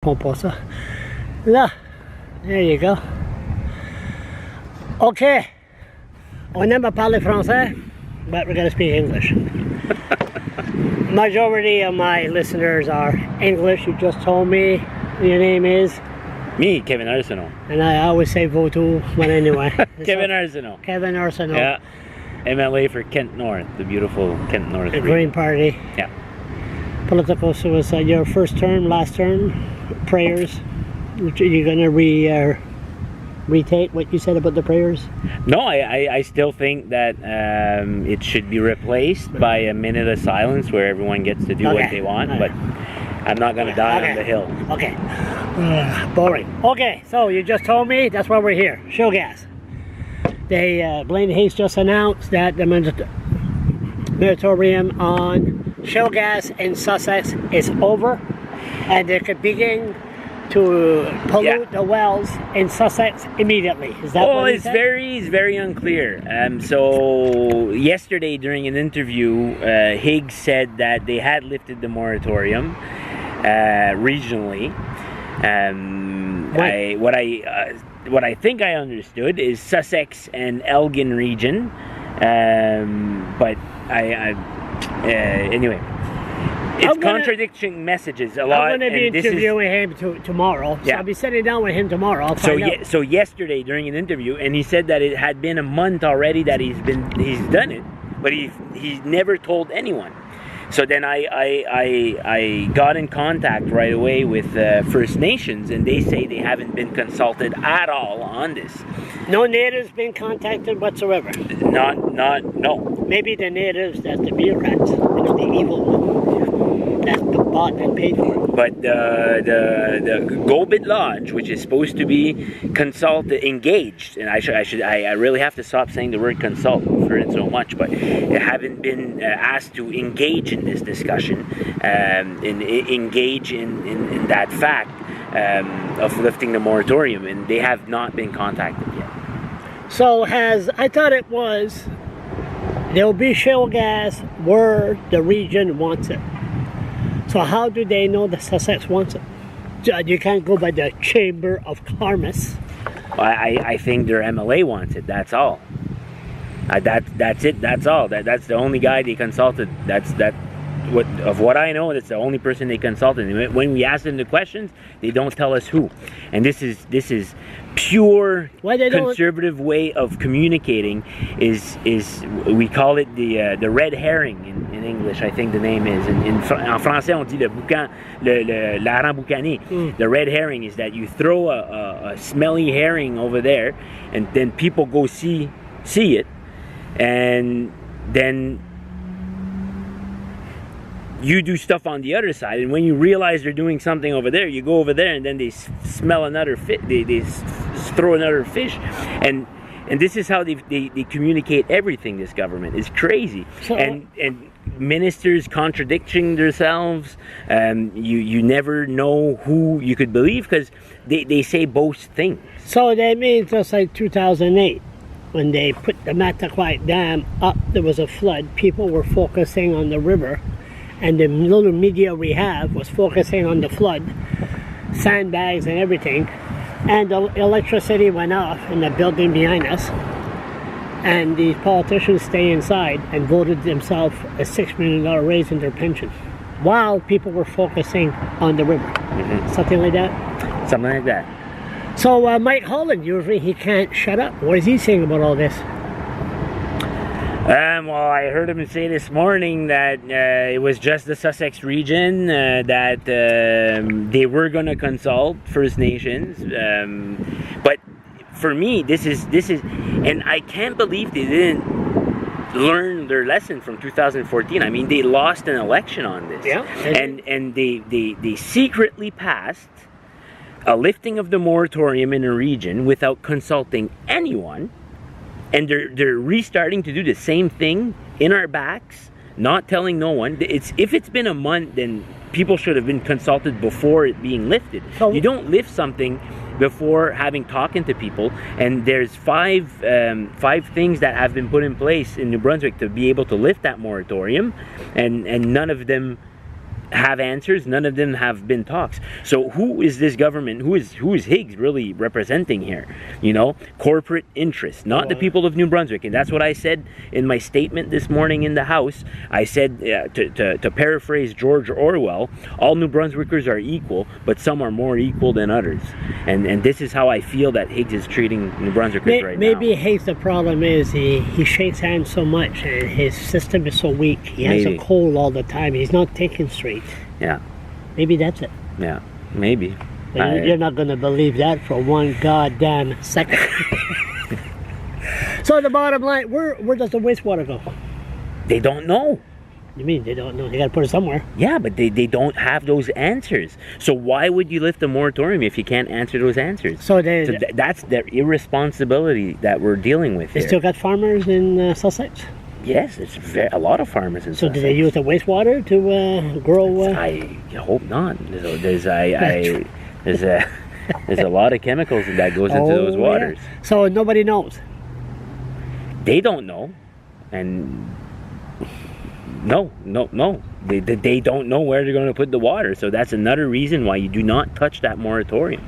Pas ça. Là, there you go. Okay, on aime parler français, but we're gonna speak English. Majority of my listeners are English. You just told me your name is? Me, Kevin Arsenault. And I always say Vautour, but anyway. Kevin Arsenault. Kevin Arsenault. Yeah. MLA for Kent North, the beautiful Kent North. The Green Party. Yeah. Political suicide. Your first term, last term, prayers. You're gonna retake what you said about the prayers? No, I still think that it should be replaced by a minute of silence where everyone gets to do what they want, but I'm not going to die on the hill. Okay. Boring. Okay, so you just told me that's why we're here. Shale gas. Blaine Higgs just announced that the moratorium on shale gas in Sussex is over, and they could begin to pollute the wells in Sussex immediately. Is that what it's very unclear. So yesterday during an interview, Higgs said that they had lifted the moratorium regionally. What I think I understood is Sussex and Elgin region, but anyway. It's contradicting messages a lot. I'm going to be interviewing him tomorrow. So I'll be sitting down with him tomorrow. I'll find out. So yesterday during an interview, and he said that it had been a month already that he's done it, but he's never told anyone. So then I got in contact right away with First Nations, and they say they haven't been consulted at all on this. No natives been contacted whatsoever. No. Maybe the natives, that's the bureaucrats, it's the evil one. That's the bought and paid for. But the Gobit Lodge, which is supposed to be engaged, and I really have to stop saying the word consult for it so much, but they haven't been asked to engage in this discussion, engage in that fact of lifting the moratorium, and they have not been contacted yet. So I thought it was, there'll be shale gas where the region wants it. So how do they know that Sussex wants it? You can't go by the Chamber of Commerce. I think their MLA wants it. That's all. That's it. That's all. That's the only guy they consulted. Of what I know, that's the only person they consulted. And when we ask them the questions, they don't tell us who. And this is pure conservative way of communicating. Is we call it the red herring in English. I think the name is. En français, on dit le hareng boucané. The red herring is that you throw a smelly herring over there, and then people go see it, and then you do stuff on the other side, and when you realize they're doing something over there, you go over there, and then they smell another fish. They throw another fish, and this is how they communicate everything. This government is crazy, and ministers contradicting themselves. You never know who you could believe because they say both things. So that means just like 2008. When they put the Mattaquite Dam up, there was a flood. People were focusing on the river, and the little media we have was focusing on the flood, sandbags and everything, and the electricity went off in the building behind us, and the politicians stay inside and voted themselves a $6 million raise in their pension, while people were focusing on the river. Something like that? Something like that. So Mike Holland, usually he can't shut up. What is he saying about all this? Well, I heard him say this morning that it was just the Sussex region, that they were going to consult First Nations. But for me, this is, and I can't believe they didn't learn their lesson from 2014. I mean, they lost an election on this. Yeah. And they secretly passed a lifting of the moratorium in a region without consulting anyone. And they're restarting to do the same thing in our backs, not telling no one. If it's been a month, then people should have been consulted before it being lifted. So you don't lift something before having talking to people. And there's five things that have been put in place in New Brunswick to be able to lift that moratorium, and none of them have answers. None of them have been talks. So who is this government? Who is Higgs really representing here? You know, corporate interests, not the people of New Brunswick. And that's what I said in my statement this morning in the House. I said, to paraphrase George Orwell, all New Brunswickers are equal, but some are more equal than others. And this is how I feel that Higgs is treating New Brunswickers right now. Maybe Higgs, the problem is he shakes hands so much and his system is so weak. He has a cold all the time. He's not thinking straight. Yeah. Maybe that's it. Yeah, maybe. But you're not going to believe that for one goddamn second. So the bottom line, where does the wastewater go? They don't know. You mean they don't know? They got to put it somewhere. Yeah, but they don't have those answers. So why would you lift a moratorium if you can't answer those answers? So that's the irresponsibility that we're dealing with They here. still got farmers in Sussex? Yes, it's a lot of farmers in Sussex. So do they use the wastewater to grow? I hope not. There's a lot of chemicals that goes into those waters. Yeah. So nobody knows. They don't know, and no. They don't know where they're going to put the water. So that's another reason why you do not touch that moratorium.